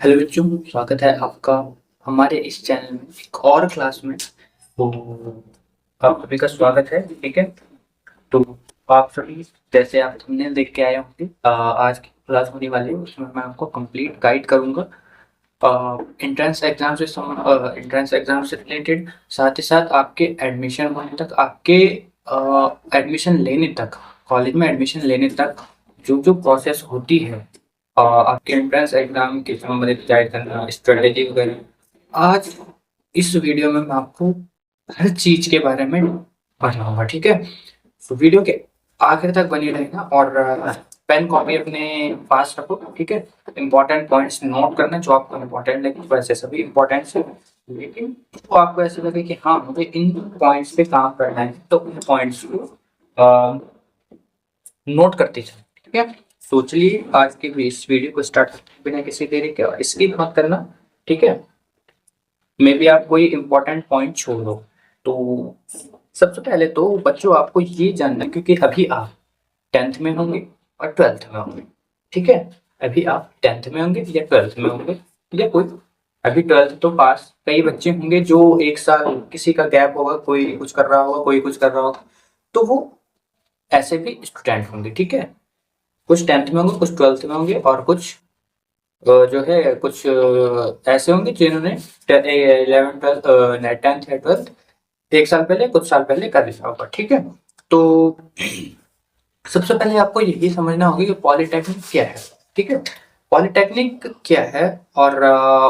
Hello बच्चों, स्वागत है आपका हमारे इस चैनल में एक और क्लास में। तो आप सभी का स्वागत है। ठीक है, तो आप सभी जैसे आप थंबनेल देख के आए होंगे, आज की क्लास होने वाली है उसमें मैं आपको कंप्लीट गाइड करूंगा एंट्रेंस एग्जाम से रिलेटेड, साथ ही साथ आपके एडमिशन होने तक, आपके एडमिशन लेने तक, कॉलेज में एडमिशन लेने तक जो जो प्रोसेस होती है, आपके एंट्रेंस एग्जाम के संबंधित गाइड करना, स्ट्रेटेजी वगैरह। आज इस वीडियो में मैं आपको हर चीज के बारे में बताऊंगा। ठीक है, तो वीडियो के आखिर तक बनी रहेगा और पेन कॉपी अपने पास रखो। ठीक है, इंपॉर्टेंट पॉइंट्स नोट करना जो आपको इंपॉर्टेंट लगे, वैसे सभी इंपॉर्टेंट है, लेकिन तो आपको ऐसा लगे कि हाँ मुझे इन पॉइंट्स पे काम करना है, तो उन पॉइंट्स को नोट करते जाओ। ठीक है, तो चलिए आज के इस वीडियो को स्टार्ट करते हैं बिना किसी देरी के, और स्किप मत करना। ठीक है, मे बी आप कोई इंपॉर्टेंट पॉइंट छोड़ दो। तो सबसे पहले तो बच्चों आपको ये जानना है, क्योंकि अभी आप टेंथ में होंगे और ट्वेल्थ में होंगे। ठीक है, अभी आप टेंथ में होंगे या ट्वेल्थ में होंगे, या कोई अभी ट्वेल्थ तो पास, कई बच्चे होंगे जो एक साल किसी का गैप होगा, कोई कुछ कर रहा होगा, कोई कुछ कर रहा होगा, तो वो ऐसे भी स्टूडेंट होंगे। ठीक है, कुछ टेंथ में होंगे, कुछ ट्वेल्थ में होंगे, और कुछ जो है कुछ ऐसे होंगे जिन्होंने इलेवन ट्वेल्थ, टेंथ या ट्वेल्थ एक साल पहले, कुछ साल पहले कर लिया होगा। ठीक है, तो सबसे पहले आपको यही समझना होगा कि पॉलिटेक्निक क्या है। ठीक है, पॉलिटेक्निक क्या है, और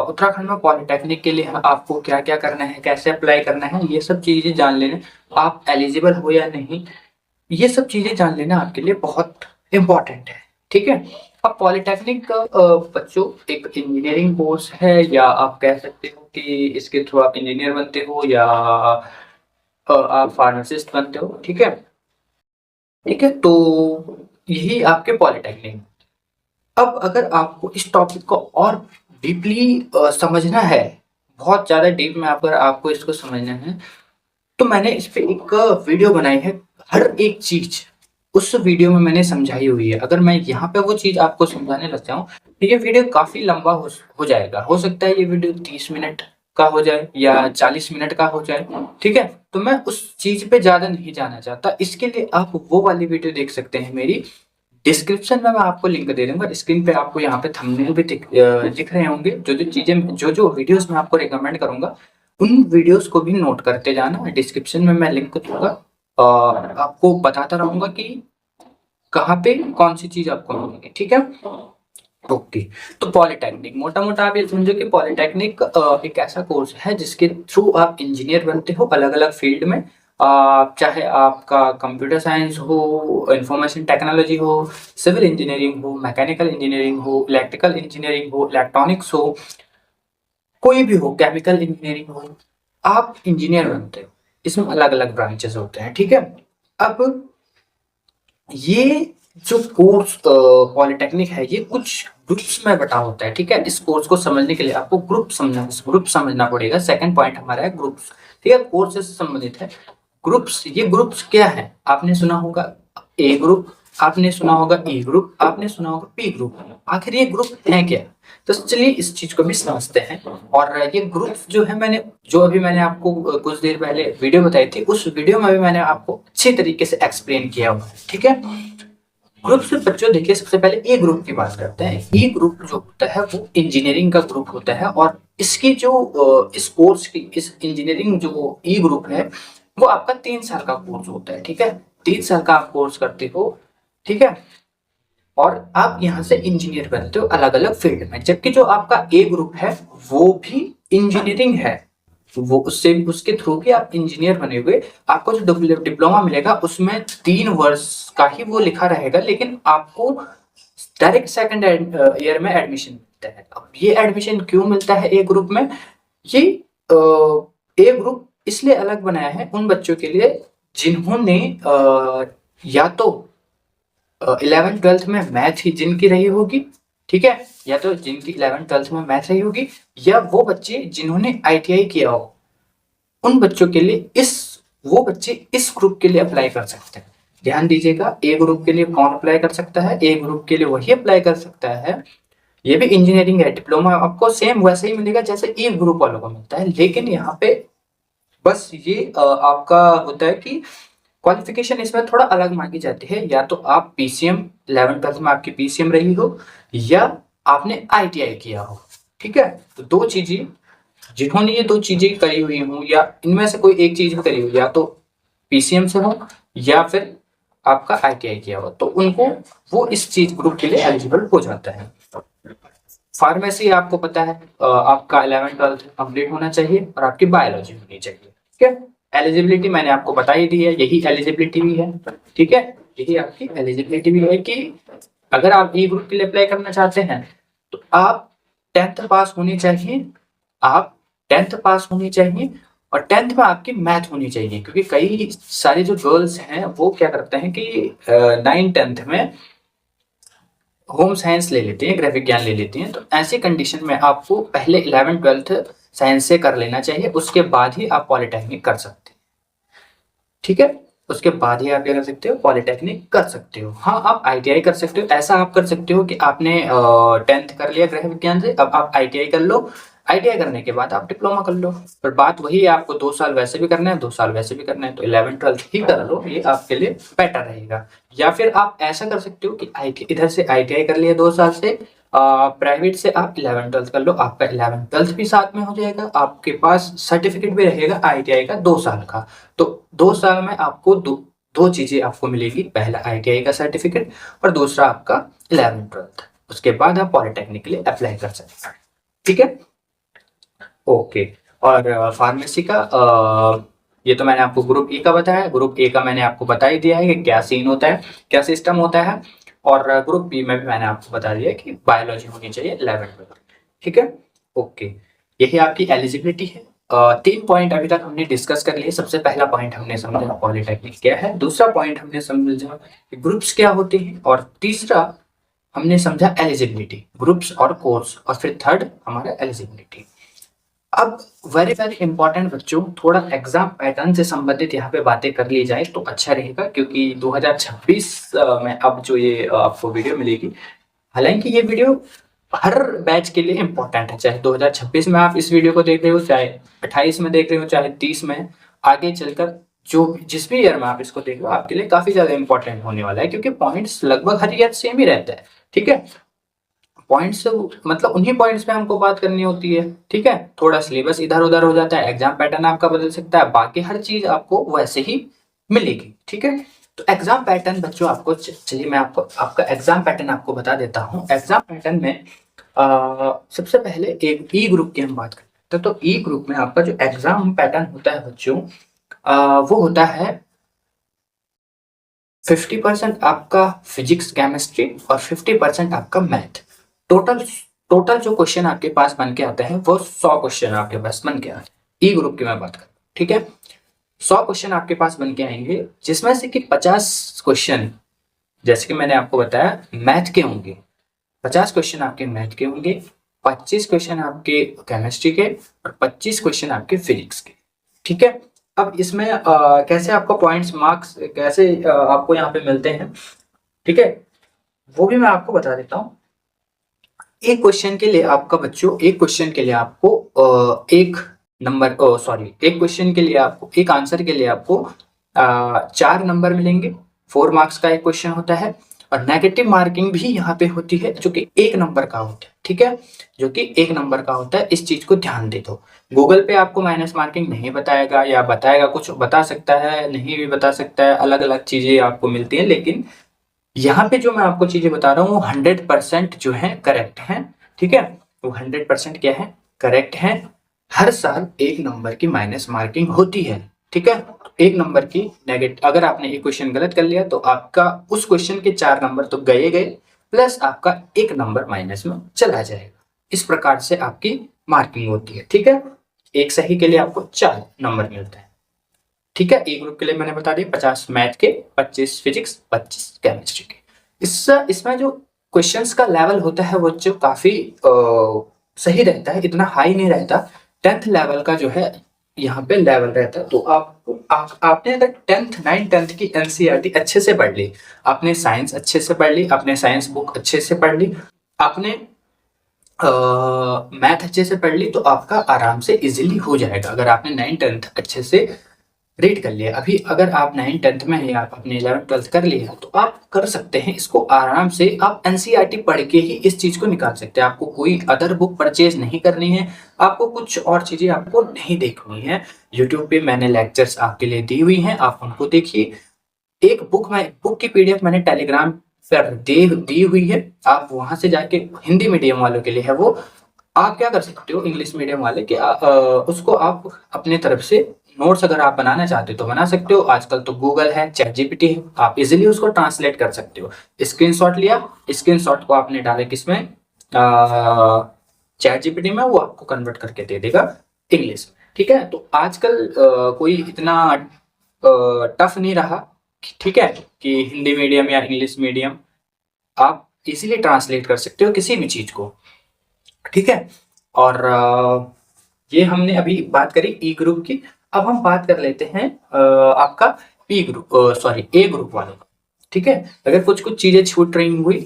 उत्तराखंड में पॉलिटेक्निक के लिए आपको क्या क्या करना है, कैसे अप्लाई करना है, ये सब चीजें जान लेना। आप एलिजिबल हो या नहीं, ये सब चीजें जान लेना आपके लिए बहुत इम्पोर्टेंट है। ठीक है, अब पॉलिटेक्निक का बच्चों एक इंजीनियरिंग कोर्स है, या आप कह सकते हो कि इसके थ्रू आप इंजीनियर बनते हो, या आप फार्मासिस्ट बनते हो। ठीक है, ठीक है, तो यही आपके पॉलिटेक्निक। अब अगर आपको इस टॉपिक को और डीपली समझना है, बहुत ज़्यादा डीप में अगर आपको इसको समझना है, तो मैंने इस पे एक वीडियो बनाई है। हर एक चीज उस वीडियो में मैंने समझाई हुई है। अगर मैं यहाँ पे वो चीज आपको समझाने लग जाऊँ तो ये वीडियो काफी लंबा हो जाएगा। हो सकता है ये वीडियो 30 मिनट का हो जाए या 40 मिनट का हो जाए। ठीक है, तो मैं उस चीज पे ज्यादा नहीं जाना चाहता, इसके लिए आप वो वाली वीडियो देख सकते हैं मेरी। डिस्क्रिप्शन में मैं आपको लिंक दे दूंगा, स्क्रीन पे आपको यहाँ पे थंबनेल भी दिख रहे होंगे। जो जो चीजें, जो जो वीडियोस मैं आपको रिकमेंड करूंगा, उन वीडियोस को भी नोट करते जाना। डिस्क्रिप्शन में मैं लिंक दूंगा और आपको बताता रहूंगा कि कहाँ पे कौन सी चीज आपको मिलेगी। ठीक है, ओके। तो पॉलिटेक्निक मोटा मोटा आप ये समझो कि पॉलिटेक्निक एक ऐसा कोर्स है जिसके थ्रू आप इंजीनियर बनते हो अलग अलग फील्ड में। चाहे आपका कंप्यूटर साइंस हो, इंफॉर्मेशन टेक्नोलॉजी हो, सिविल इंजीनियरिंग हो, मैकेनिकल इंजीनियरिंग हो, इलेक्ट्रिकल इंजीनियरिंग हो, इलेक्ट्रॉनिक्स हो, कोई भी हो, केमिकल इंजीनियरिंग हो, आप इंजीनियर बनते हो। इसमें अलग अलग ब्रांचेस होते हैं। ठीक है, अब ये जो कोर्स पॉलिटेक्निक है, ये कुछ ग्रुप्स में बटा होता है। ठीक है, इस कोर्स को समझने के लिए आपको ग्रुप समझना पड़ेगा। सेकंड पॉइंट हमारा है ग्रुप्स। ठीक है, कोर्स से संबंधित है ग्रुप्स। ये ग्रुप्स क्या है, आपने सुना होगा ए ग्रुप, आपने सुना होगा ई ग्रुप, आपने सुना होगा पी ग्रुप। आखिर ये ग्रुप है क्या? तो चलिए इस चीज को भी समझते हैं। और ये ग्रुप जो है, मैंने जो अभी मैंने आपको कुछ देर पहले वीडियो बताई थी, उस वीडियो में भी मैंने आपको अच्छे तरीके से एक्सप्लेन किया हुआ है। ठीक है, ग्रुप से बच्चों देखिए, सबसे पहले ए ग्रुप की बात करते हैं। ए ग्रुप जो होता है वो इंजीनियरिंग का ग्रुप होता है, और इसकी जो इस कोर्स की, इस इंजीनियरिंग जो ई ग्रुप है, वो आपका 3 साल का कोर्स होता है। ठीक है, 3 साल का आप कोर्स करते हो। ठीक है, और आप यहाँ से इंजीनियर बनते हो अलग अलग फील्ड में। जबकि जो आपका ए ग्रुप है वो भी इंजीनियरिंग है, वो उससे उसके थ्रू भी आप इंजीनियर बने हुए। आपको जो डिप्लोमा मिलेगा उसमें 3 वर्ष का ही वो लिखा रहेगा, लेकिन आपको डायरेक्ट सेकंड ईयर में एडमिशन मिलता है। अब ये एडमिशन क्यों मिलता है ए ग्रुप में? ये ए ग्रुप इसलिए अलग बनाया है उन बच्चों के लिए जिन्होंने या तो 11th 12th में मैथ ही जिनकी रही होगी। ठीक है, या तो जिनकी 11th 12th में मैथ रही होगी, या वो बच्चे जिन्होंने आईटीआई किया हो, उन बच्चों के लिए वो बच्चे इस ग्रुप के लिए अप्लाई कर सकते हैं। ध्यान दीजिएगा, ए ग्रुप के लिए कौन अप्लाई कर सकता है? ए ग्रुप के लिए वही अप्लाई कर सकता है ये भी इंजीनियरिंग है, डिप्लोमा आपको सेम वैसे ही मिलेगा जैसे ई ग्रुप वालों को मिलता है, लेकिन यहाँ पे बस ये आपका होता है कि क्वालिफिकेशन इसमें थोड़ा अलग मांगी जाती है। या तो आप पीसीएम 11th-12th में आपकी पीसीएम रही हो, या आपने आईटीआई किया हो। ठीक है, तो दो चीजें, जिन्होंने ये दो चीजें करी हुई हूँ या इनमें से कोई एक चीज भी करी हुई, या तो पीसीएम से हो या फिर आपका आईटीआई किया हो, तो उनको वो इस चीज ग्रुप के लिए एलिजिबल हो जाता है। फार्मेसी आपको पता है आपका 11th-12th कंप्लीट होना चाहिए और आपकी बायोलॉजी होनी चाहिए। ठीक है, एलिजिबिलिटी मैंने आपको बता ही दी है, यही एलिजिबिलिटी भी है। ठीक है, यही आपकी एलिजिबिलिटी भी है कि अगर आप ई ग्रुप के लिए अप्लाई करना चाहते हैं तो आप 10th पास होनी चाहिए, आप 10th पास होनी चाहिए, और 10th में आपकी मैथ होनी चाहिए, क्योंकि कई सारी जो गर्ल्स हैं वो क्या करते हैं कि 9th-10th में होम साइंस ले लेते हैं, गृह विज्ञान ले लेते हैं। तो ऐसी कंडीशन में आपको पहले 11th-12th साइंस से कर लेना चाहिए, उसके बाद ही आप पॉलिटेक्निक कर सकते हैं। ठीक है, उसके बाद ही आप क्या कर सकते हो, पॉलिटेक्निक कर सकते हो। हाँ, आप आईटीआई कर सकते हो। ऐसा आप कर सकते हो कि आपने 10th कर लिया गृह विज्ञान से, अब आप आईटीआई कर लो, आईटीआई करने के बाद आप डिप्लोमा कर लो। पर बात वही है, आपको 2 साल वैसे भी करना है, 2 साल वैसे भी करना है, तो 11th-12th ही कर लो, ये आपके लिए बेटर रहेगा। या फिर आप ऐसा कर सकते हो कि आई इधर से आईटीआई कर लिया 2 साल से, प्राइवेट से आप 11th-12th कर लो, आपका 11th-12th भी साथ में हो जाएगा, आपके पास सर्टिफिकेट भी रहेगा आईटीआई का 2 साल का। तो 2 साल में आपको दो चीजें आपको मिलेगी, पहला आईटीआई का सर्टिफिकेट और दूसरा आपका 11th-12th। उसके बाद आप पॉलिटेक्निक के लिए अप्लाई कर सकते हैं। ठीक है, ओके। और फार्मेसी का ये तो मैंने आपको ग्रुप ए का बताया, ग्रुप ए का मैंने आपको बता ही दिया है कि क्या सीन होता है, क्या सिस्टम होता है। और ग्रुप बी में भी मैंने आपको बता दिया कि बायोलॉजी होनी चाहिए 11th-12th। ठीक है, ओके। यही आपकी एलिजिबिलिटी है। 3 पॉइंट अभी तक हमने डिस्कस कर लिए। सबसे पहला पॉइंट हमने समझा पॉलिटेक्निक क्या है, दूसरा पॉइंट हमने समझा कि ग्रुप्स क्या होते हैं, और तीसरा हमने समझा एलिजिबिलिटी, ग्रुप्स और कोर्स, और फिर थर्ड हमारा एलिजिबिलिटी। अब वेरी वेरी इंपॉर्टेंट बच्चों, थोड़ा एग्जाम पैटर्न से संबंधित यहाँ पे बातें कर ली जाए तो अच्छा रहेगा, क्योंकि 2026 में अब जो ये आपको वीडियो मिलेगी, हालांकि ये वीडियो हर बैच के लिए इंपॉर्टेंट है, चाहे 2026 में आप इस वीडियो को देख रहे हो, चाहे 28 में देख रहे हो, चाहे 30 में, आगे चलकर जो जिस भी ईयर में आप इसको देख रहे हो, आपके लिए काफी ज्यादा इंपॉर्टेंट होने वाला है, क्योंकि पॉइंट्स लगभग हर ईयर सेम ही रहता है। ठीक है, पॉइंट्स मतलब उन्हीं पॉइंट्स पे हमको बात करनी होती है। ठीक है, थोड़ा सिलेबस इधर उधर हो जाता है, एग्जाम पैटर्न आपका बदल सकता है, बाकी हर चीज आपको वैसे ही मिलेगी। ठीक है, तो एग्जाम पैटर्न बच्चों आपको चलिए मैं आपको आपका एग्जाम पैटर्न आपको बता देता हूँ। एग्जाम पैटर्न में सबसे पहले एक ई ग्रुप की हम बात करते हैं। तो ई ग्रुप में आपका जो एग्जाम पैटर्न होता है बच्चों, वो होता है 50% आपका फिजिक्स केमिस्ट्री और 50% आपका मैथ। टोटल टोटल जो क्वेश्चन आपके पास बन के आते हैं वो 100 क्वेश्चन आपके पास बन के आते हैं। ई ग्रुप की मैं बात करूँ, ठीक है, 100 क्वेश्चन आपके पास बन के आएंगे, जिसमें से कि 50 क्वेश्चन, जैसे कि मैंने आपको बताया, मैथ के होंगे। 50 क्वेश्चन आपके मैथ के होंगे, 25 क्वेश्चन आपके केमिस्ट्री के, और 25 क्वेश्चन आपके फिजिक्स के। ठीक है, अब इसमें कैसे आपको पॉइंट्स मार्क्स कैसे आपको यहाँ पे मिलते हैं, ठीक है, वो भी मैं आपको बता देता हूँ। एक क्वेश्चन के लिए आपका बच्चों, एक क्वेश्चन के लिए आपको एक नंबर, सॉरी, एक क्वेश्चन के लिए आपको, एक आंसर के लिए आपको 4 नंबर मिलेंगे। 4 मार्क्स का एक क्वेश्चन होता है, और नेगेटिव मार्किंग भी यहाँ पे होती है, जो कि 1 नंबर का होता है। ठीक है, जो कि 1 नंबर का होता है, इस चीज को ध्यान दे दो। गूगल पे आपको माइनस मार्किंग नहीं बताएगा, या बताएगा, कुछ बता सकता है, नहीं भी बता सकता है, अलग अलग चीजें आपको मिलती हैं, लेकिन यहाँ पे जो मैं आपको चीजें बता रहा हूँ वो 100% जो है करेक्ट है। ठीक है, वो 100% क्या है, करेक्ट है। हर साल 1 नंबर की माइनस मार्किंग होती है। ठीक है, 1 नंबर की नेगेटिव, अगर आपने एक क्वेश्चन गलत कर लिया तो आपका उस क्वेश्चन के 4 नंबर तो गए गए, प्लस आपका 1 नंबर माइनस में चला जाएगा। इस प्रकार से आपकी मार्किंग होती है। ठीक है, एक सही के लिए आपको 4 नंबर मिलता है। ठीक है, ए ग्रुप के लिए मैंने बता दिया 50 मैथ के, 25 फिजिक्स, 25 केमिस्ट्री के। इसमें जो क्वेश्चंस का लेवल होता है वो जो काफी सही रहता है, इतना हाई नहीं रहता। 10th लेवल का जो है यहाँ पे लेवल रहता है। तो आपने अगर 10th 9th 10th की एनसीईआरटी अच्छे से पढ़ ली, आपने साइंस अच्छे से पढ़ ली, आपने साइंस बुक अच्छे से पढ़ ली, आपने मैथ अच्छे से पढ़ ली तो आपका आराम से इजीली हो जाएगा, अगर आपने 9th-10th अच्छे से रीड कर लिया। अभी अगर आप 9th-10th में हैं या आपने 11th-12th कर लिया तो आप कर सकते हैं इसको आराम से। आप एनसीईआरटी पढ़ के ही इस चीज़ को निकाल सकते हैं। आपको कोई अदर बुक परचेज नहीं करनी है, आपको कुछ और चीज़ें आपको नहीं देखनी है। यूट्यूब पे मैंने लेक्चर्स आपके लिए दी हुई हैं, आप उनको देखिए। एक बुक की पीडीएफ मैंने टेलीग्राम पर दी हुई है, आप वहां से जाके, हिंदी मीडियम वालों के लिए है वो। आप क्या कर सकते हो, इंग्लिश मीडियम वाले कि उसको आप अपने तरफ से नोट्स अगर आप बनाना चाहते हो तो बना सकते हो। आजकल तो गूगल है, चैट जीपीटी है, आप इजीली उसको ट्रांसलेट कर सकते हो। स्क्रीनशॉट लिया, स्क्रीनशॉट को आपने डाले किसमें, चैट जीपीटी में, वो आपको कन्वर्ट करके दे देगा इंग्लिश में। ठीक है, तो आजकल कोई इतना टफ नहीं रहा, ठीक है, कि हिंदी मीडियम या इंग्लिश मीडियम, आप इजीली ट्रांसलेट कर सकते हो किसी भी चीज को। ठीक है, और ये हमने अभी बात करी ई ग्रुप की। अब हम बात कर लेते हैं आपका पी ग्रुप, सॉरी ए ग्रुप वालों का। ठीक है, अगर कुछ कुछ चीजें छूट रही हुई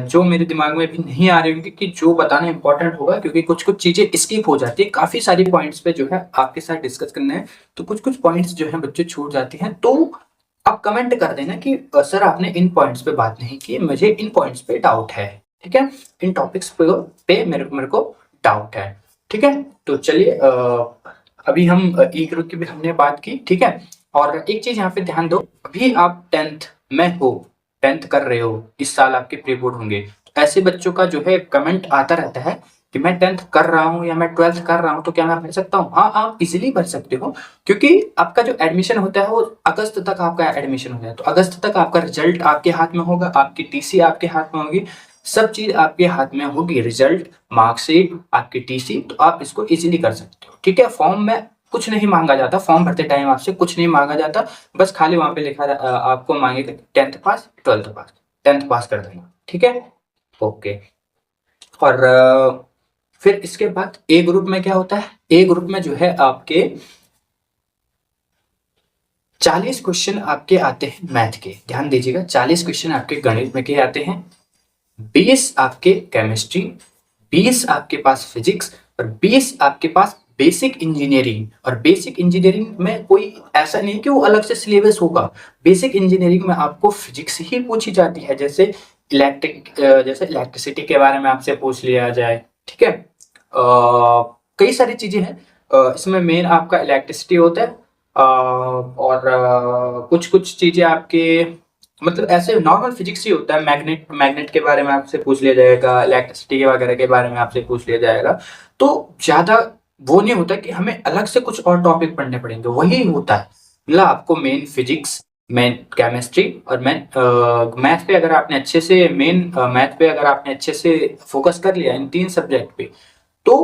जो मेरे दिमाग में भी नहीं आ रही होंगी कि जो बताना इंपॉर्टेंट होगा, क्योंकि कुछ कुछ चीजें स्किप हो जाती है, काफी सारी पॉइंट्स पे जो है आपके साथ डिस्कस करना है, तो कुछ कुछ पॉइंट्स जो है बच्चे छूट जाती हैं, तो आप कमेंट कर देना कि सर आपने इन पॉइंट्स पे बात नहीं की, मुझे इन पॉइंट्स पे डाउट है। ठीक है, इन टॉपिक्स पे मेरे को डाउट है। ठीक है, तो चलिए अभी हम ई ग्रुप की भी हमने बात की। ठीक है, और एक चीज यहाँ पे ध्यान दो, अभी आप 10th में हो, 10th कर रहे हो, इस साल आपके प्री बोर्ड होंगे, तो ऐसे बच्चों का जो है कमेंट आता रहता है कि मैं 10th कर रहा हूँ या मैं 12th कर रहा हूँ, तो क्या मैं भर सकता हूँ? हाँ, आप इजिली भर सकते हो, क्योंकि आपका जो एडमिशन होता है वो अगस्त तक आपका एडमिशन हो जाए, तो अगस्त तक आपका रिजल्ट आपके हाथ में होगा, आपकी टीसी आपके हाथ में होगी, सब चीज आपके हाथ में होगी, रिजल्ट, मार्कशीट, आपकी टीसी, तो आप इसको इजीली कर सकते हो। ठीक है, फॉर्म में कुछ नहीं मांगा जाता, फॉर्म भरते टाइम आपसे कुछ नहीं मांगा जाता, बस खाली वहां पे लिखा आपको मांगेगा 10th पास, 12th पास, 10th पास कर देना। ठीक है, ओके। और फिर इसके बाद ए ग्रुप में क्या होता है, ए ग्रुप में जो है आपके 40 क्वेश्चन आपके आते हैं मैथ के, ध्यान दीजिएगा, 40 क्वेश्चन आपके गणित में के आते हैं, 20 आपके केमिस्ट्री, 20 आपके पास फिजिक्स, और 20 आपके पास बेसिक इंजीनियरिंग। और बेसिक इंजीनियरिंग में कोई ऐसा नहीं कि वो अलग से सिलेबस होगा, बेसिक इंजीनियरिंग में आपको फिजिक्स ही पूछी जाती है, जैसे जैसे इलेक्ट्रिसिटी के बारे में आपसे पूछ लिया जाए। ठीक है, कई सारी चीजें हैं, इसमें मेन आपका इलेक्ट्रिसिटी होता है, और कुछ कुछ चीजें आपके मतलब ऐसे नॉर्मल फिजिक्स ही होता है, मैग्नेट मैग्नेट के बारे में आपसे पूछ लिया जाएगा, इलेक्ट्रिसिटी के वगैरह के बारे में आपसे पूछ लिया जाएगा, तो ज्यादा वो नहीं होता कि हमें अलग से कुछ और टॉपिक पढ़ने पड़ेंगे, वही होता है, मतलब आपको मेन फिजिक्स, मेन केमिस्ट्री और मेन मैथ पे अगर आपने अच्छे से मैथ पे अगर आपने अच्छे से फोकस कर लिया इन 3 सब्जेक्ट पे, तो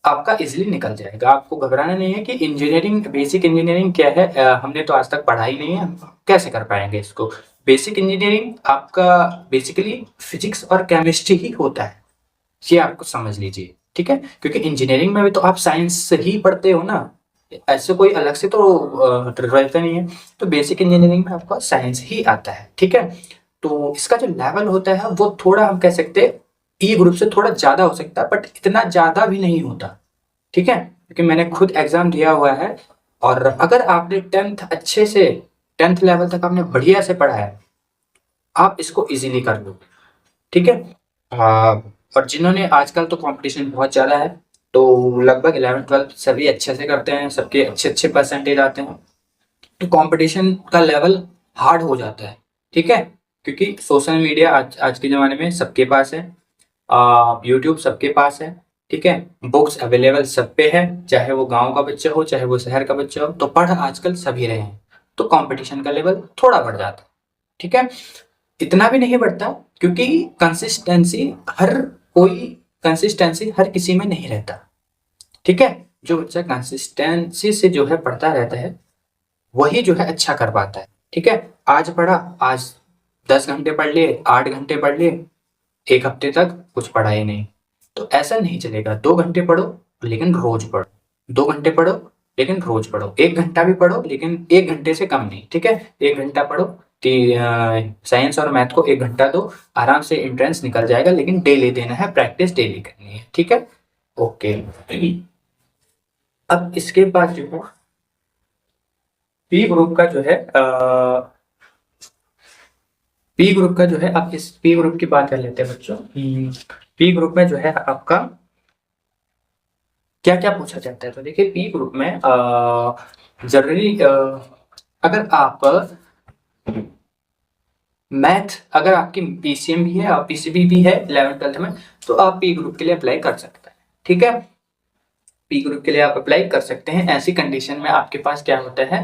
आपका इजीली निकल जाएगा। आपको घबराना नहीं है कि इंजीनियरिंग, बेसिक इंजीनियरिंग क्या है, हमने तो आज तक पढ़ा ही नहीं है, हम कैसे कर पाएंगे इसको। बेसिक इंजीनियरिंग आपका बेसिकली फिजिक्स और केमिस्ट्री ही होता है, ये आपको समझ लीजिए। ठीक है, क्योंकि इंजीनियरिंग में भी तो आप साइंस ही पढ़ते हो ना, ऐसे कोई अलग से तो रहता नहीं है, तो बेसिक इंजीनियरिंग में आपका साइंस ही आता है। ठीक है, तो इसका जो लेवल होता है वो थोड़ा हम कह सकते हैं ई ग्रुप से थोड़ा ज्यादा हो सकता है, बट इतना ज्यादा भी नहीं होता। ठीक है, क्योंकि मैंने खुद एग्जाम दिया हुआ है, और अगर आपने 10th अच्छे से, 10th लेवल तक आपने बढ़िया से पढ़ा है, आप इसको इजीली कर लो। ठीक है, और जिन्होंने, आजकल तो कंपटीशन बहुत ज़्यादा है, तो लगभग 11th-12th सभी अच्छे से करते हैं, सबके अच्छे अच्छे परसेंटेज आते हैं, तो कंपटीशन का लेवल हार्ड हो जाता है। ठीक है, क्योंकि सोशल मीडिया आज के ज़माने में सबके पास है, यूट्यूब सबके पास है। ठीक है, बुक्स अवेलेबल सब पे है, चाहे वो गांव का बच्चा हो चाहे वो शहर का बच्चा हो, तो पढ़ आजकल सभी रहे हैं, तो कंपटीशन का लेवल थोड़ा बढ़ जाता है। ठीक है, इतना भी नहीं बढ़ता, क्योंकि कंसिस्टेंसी हर कोई कंसिस्टेंसी हर किसी में नहीं रहता। ठीक है, जो बच्चा कंसिस्टेंसी से जो है पढ़ता रहता है, वही जो है अच्छा कर पाता है। ठीक है, आज पढ़ा, आज 10 घंटे पढ़ लिए, 8 घंटे पढ़ लिए, एक हफ्ते तक कुछ पढ़ा ही नहीं, तो ऐसा नहीं चलेगा। 2 घंटे पढ़ो लेकिन रोज पढ़ो, 2 घंटे पढ़ो लेकिन रोज पढ़ो, 1 घंटा भी पढ़ो लेकिन 1 घंटे से कम नहीं। ठीक है, 1 घंटा पढ़ो, साइंस और मैथ को 1 घंटा दो, आराम से एंट्रेंस निकल जाएगा, लेकिन डेली देना है, प्रैक्टिस डेली करनी है, ठीक है। ओके, अब इसके बाद जो है पी ग्रुप का जो है पी ग्रुप का जो है, आप इस पी ग्रुप की बात कर लेते हैं बच्चों। पी ग्रुप में जो है आपका क्या क्या पूछा जाता है, तो देखिए पी ग्रुप में जनरली अगर आप मैथ, अगर आपकी पीसीएम भी है और पीसीबी भी है 11th-12th में, तो आप पी ग्रुप के लिए अप्लाई कर सकते हैं, ठीक है। पी ग्रुप के लिए आप अप्लाई कर सकते हैं। ऐसी कंडीशन में आपके पास क्या होता है,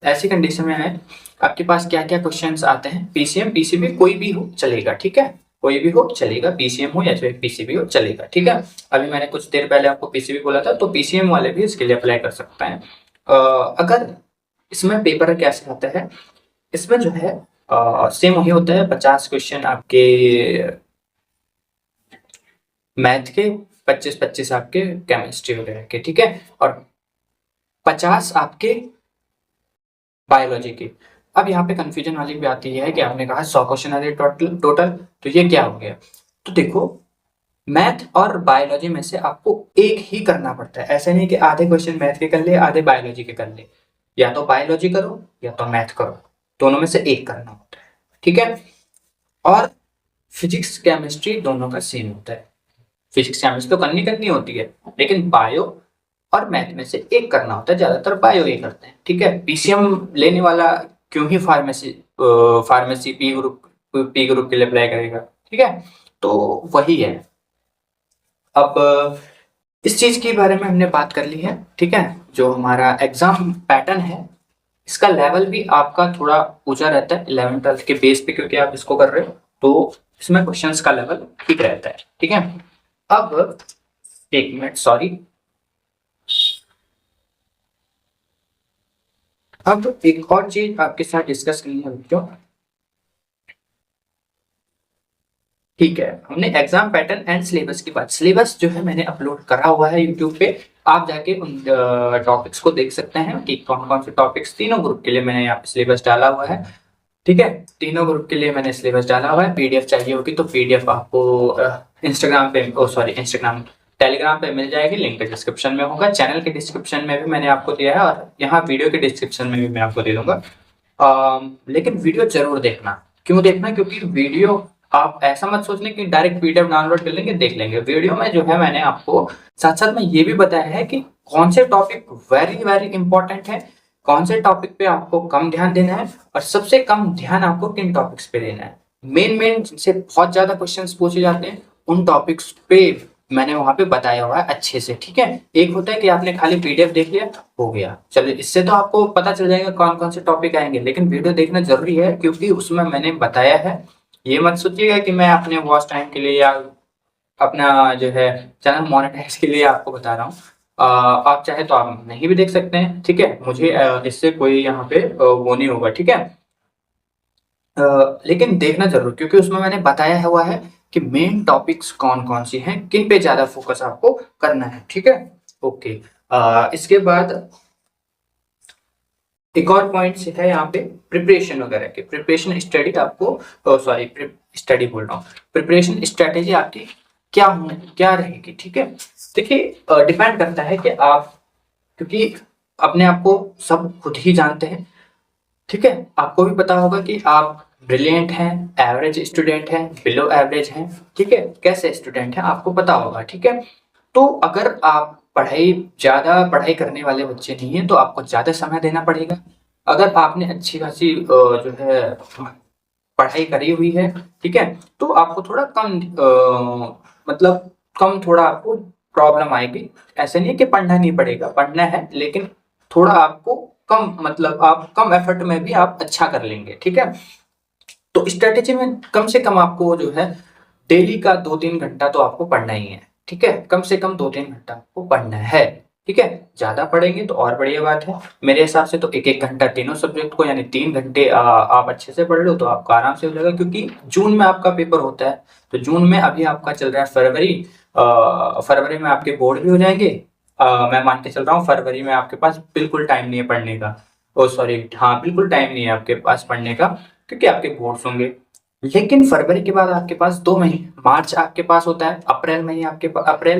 ऐसी कंडीशन में है आपके पास क्या क्या क्वेश्चंस आते हैं। पीसीएम पीसीबी कोई भी हो चलेगा, ठीक है, कोई भी हो चलेगा, पीसीएम हो या फिर पीसीबी हो चलेगा, ठीक है। अभी मैंने कुछ देर पहले आपको पीसीबी बोला था, तो पीसीएम वाले भी इसके लिए अप्लाई कर सकते हैं। अगर इसमें पेपर कैसे आता है, इसमें जो है सेम वही होता है, 50 क्वेश्चन आपके मैथ के, 25-25 आपके केमिस्ट्री वगैरह के, ठीक है, और 50 आपके बायोलॉजी के। अब यहाँ पे कंफ्यूजन वाली भी आती है कि आपने कहा 100 क्वेश्चन आ रहे टोटल टोटल, तो ये क्या हो गया। तो देखो मैथ और बायोलॉजी में से आपको एक ही करना पड़ता है, ऐसा नहीं कि आधे क्वेश्चन मैथ के कर ले आधे बायोलॉजी के कर ले, या तो बायोलॉजी करो या तो मैथ करो, दोनों में से एक करना होता है, ठीक है। और फिजिक्स केमिस्ट्री दोनों का सेम होता है, फिजिक्स केमिस्ट्री तो करनी होती है, लेकिन बायो और मैथ में से एक करना होता है, ज्यादातर बायो ही करते हैं, ठीक है। पीसीएम लेने वाला क्यों ही फार्मेसी पी ग्रुप के लिए अप्लाई करेगा, ठीक है, तो वही है। अब इस चीज के बारे में हमने बात कर ली है, ठीक है। जो हमारा एग्जाम पैटर्न है, इसका लेवल भी आपका थोड़ा ऊंचा रहता है 11th-12th के बेस पे, क्योंकि आप इसको कर रहे हो, तो इसमें क्वेश्चंस का लेवल ठीक रहता है, ठीक है। अब एक मिनट, सॉरी, अब एक और चीज आपके साथ डिस्कस करनी है बच्चों, ठीक है। हमने एग्जाम पैटर्न एंड सिलेबस की बात, सिलेबस जो है मैंने अपलोड करा हुआ है यूट्यूब पे, आप जाके उन टॉपिक्स को देख सकते हैं कि कौन कौन से टॉपिक्स, तीनों ग्रुप के लिए मैंने यहाँ पे सिलेबस डाला हुआ है, ठीक है। तीनों ग्रुप के लिए मैंने सिलेबस डाला हुआ है। पीडीएफ चाहिए होगी तो पीडीएफ आपको इंस्टाग्राम पे, इंस्टाग्राम टेलीग्राम पे मिल जाएगी, लिंक डिस्क्रिप्शन में होगा, चैनल के डिस्क्रिप्शन में भी मैंने आपको दिया है, और यहाँ वीडियो के डिस्क्रिप्शन में भी मैं आपको दे दूंगा। लेकिन वीडियो जरूर देखना, क्यों देखना, क्योंकि वीडियो आप ऐसा मत सोचने कि डायरेक्ट पीडीएफ डाउनलोड कर लेंगे देख लेंगे, वीडियो में जो है मैंने आपको साथ साथ में ये भी बताया है कि कौन से टॉपिक वेरी वेरी इंपॉर्टेंट है, कौन से टॉपिक पे आपको कम ध्यान देना है, और सबसे कम ध्यान आपको किन टॉपिक्स पे देना है। मेन जिनसे बहुत ज्यादा क्वेश्चंस पूछे जाते हैं उन टॉपिक्स पे मैंने वहां पे बताया हुआ है अच्छे से, ठीक है। एक होता है कि आपने खाली पीडीएफ देख लिया हो गया, चलिए इससे तो आपको पता चल जाएगा कौन कौन से टॉपिक आएंगे, लेकिन वीडियो देखना जरूरी है, क्योंकि उसमें मैंने बताया है। ये मत सोचिएगा कि मैं अपने वॉच टाइम के लिए या अपना जो है चैनल मोनेटाइज के लिए आपको बता रहा हूँ। आप चाहे तो आप नहीं भी देख सकते हैं, ठीक है, मुझे इससे कोई यहाँ पे वो नहीं होगा, ठीक है। लेकिन देखना जरूर, क्योंकि उसमें मैंने बताया हुआ है कि मेन टॉपिक्स कौन कौन सी हैं, किन पे ज्यादा फोकस आपको करना है, ठीक है। ओके, इसके बाद एक और पॉइंट है यहाँ पे प्रिपरेशन वगैरह के, प्रिपरेशन स्टडी आपको, सॉरी स्टडी बोल रहा हूँ, प्रिपरेशन स्ट्रेटेजी आपकी क्या रहेगी, ठीक है। देखिए डिपेंड करता है कि आप, क्योंकि अपने आप को सब खुद ही जानते हैं, ठीक है। आपको भी पता होगा कि आप ब्रिलियंट हैं, एवरेज स्टूडेंट हैं, बिलो एवरेज हैं, ठीक है, कैसे स्टूडेंट हैं आपको पता होगा, ठीक है। तो अगर आप ज्यादा पढ़ाई करने वाले बच्चे नहीं हैं तो आपको ज्यादा समय देना पड़ेगा। अगर आपने अच्छी खासी जो है पढ़ाई करी हुई है, ठीक है, तो आपको थोड़ा कम मतलब कम थोड़ा आपको प्रॉब्लम आएगी। ऐसे नहीं कि पढ़ना नहीं पड़ेगा, पढ़ना है, लेकिन थोड़ा आपको कम, मतलब आप कम एफर्ट में भी आप अच्छा कर लेंगे, ठीक है। तो स्ट्रेटेजी में कम से कम आपको जो है डेली का 2-3 घंटा तो आपको पढ़ना ही है, ठीक है, कम से कम 2-3 घंटा आपको पढ़ना है, ठीक है। ज्यादा पढ़ेंगे तो और बढ़िया बात है, मेरे हिसाब से तो 1-1 घंटा तीनों सब्जेक्ट को, यानी 3 घंटे आप अच्छे से पढ़ लो तो आपका आराम से हो जाएगा, क्योंकि जून में आपका पेपर होता है। तो जून में अभी आपका चल रहा है फरवरी, फरवरी में आपके बोर्ड भी हो जाएंगे। मैं मान के चल रहा हूँ फरवरी में आपके पास बिल्कुल टाइम नहीं है पढ़ने का। ओ सॉरी, हाँ बिल्कुल टाइम नहीं है आपके पास पढ़ने का, क्योंकि आपके बोर्ड्स होंगे। लेकिन फरवरी के बाद आपके पास 2 महीने, मार्च आपके पास होता है, अप्रैल